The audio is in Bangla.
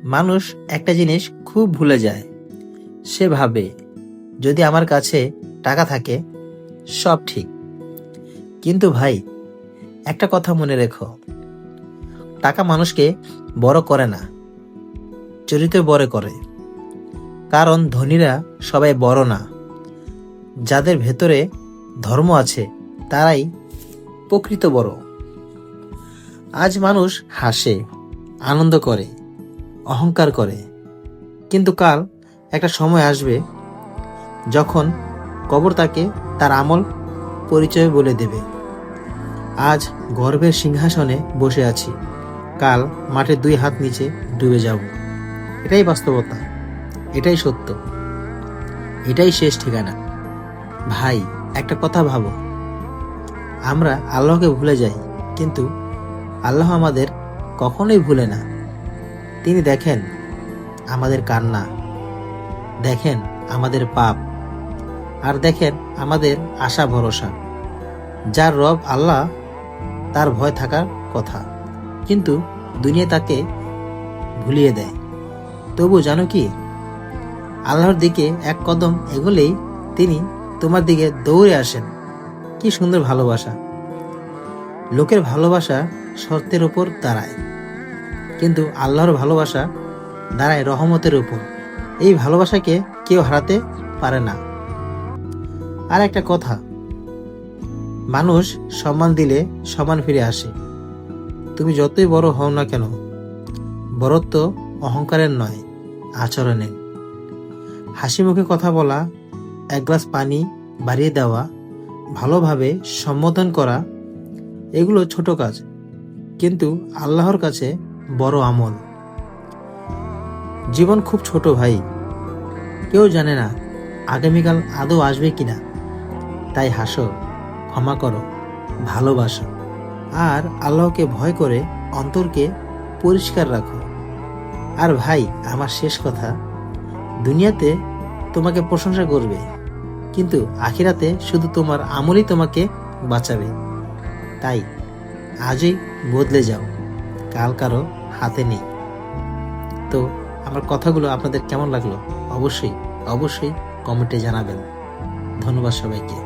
মানুষ একটা জিনিস খুব ভুলে যায়। সে ভাবে যদি আমার কাছে টাকা থাকে সব ঠিক। কিন্তু ভাই, একটা কথা মনে রেখো, টাকা মানুষকে বড় করে না, চরিত্র বড় করে। কারণ ধনীরা সবাই বড় না, যাদের ভেতরে ধর্ম আছে তারাই প্রকৃত বড়। আজ মানুষ হাসে, আনন্দ করে, অহংকার করে, কিন্তু কাল একটা সময় আসবে যখন কবর তাকে তার আমল পরিচয় বলে দেবে। আজ গর্বের সিংহাসনে বসে আছি, কাল মাটির 2 হাত নিচে ডুবে যাব। এটাই বাস্তবতা, এটাই সত্য, এটাই শেষ ঠিকানা। ভাই, একটা কথা ভাবো, আমরা আল্লাহকে ভুলে যাই, কিন্তু আল্লাহ আমাদের কখনোই ভুলে না। তিনি দেখেন আমাদের কান্না, দেখেন আমাদের পাপ, আর দেখেন আমাদের আশা ভরসা। যার রব আল্লাহ, তার ভয় থাকার কথা, কিন্তু দুনিয়া তাকে ভুলিয়ে দেয়। তবু জানো কি, আল্লাহর দিকে এক কদম এগোলেই তিনি তোমার দিকে দৌড়ে আসেন। কি সুন্দর ভালোবাসা! লোকের ভালোবাসা শর্তের উপর দাঁড়ায়, কিন্তু আল্লাহর ভালোবাসা দাঁড়ায় রহমতের উপর। এই ভালোবাসাকে কেউ হারাতে পারে না। আর একটা কথা, মানুষ সম্মান দিলে সম্মান ফিরে আসে। তুমি যতই বড় হও না কেন, বড়ত্ব অহংকারের নয়, আচরণের। হাসি মুখে কথা বলা, এক গ্লাস পানি বাড়িয়ে দেওয়া, ভালোভাবে সম্বোধন করা, এগুলো ছোট কাজ, কিন্তু আল্লাহর কাছে বড় আমল। জীবন খুব ছোট ভাই, কেউ জানে না আগামীকাল আদৌ আসবে কিনা। তাই হাসো, ক্ষমা করো, ভালোবাসো, আর আল্লাহকে ভয় করে অন্তরকে পরিষ্কার রাখো। আর ভাই, আমার শেষ কথা, দুনিয়াতে তোমাকে প্রশংসা করবে, কিন্তু আখিরাতে শুধু তোমার আমলই তোমাকে বাঁচাবে। তাই আজই বদলে যাও, কাল কারো হাতে নেই। তো আমার কথাগুলো আপনাদের কেমন লাগলো অবশ্যই অবশ্যই কমেন্টে জানাবেন। ধন্যবাদ সবাইকে।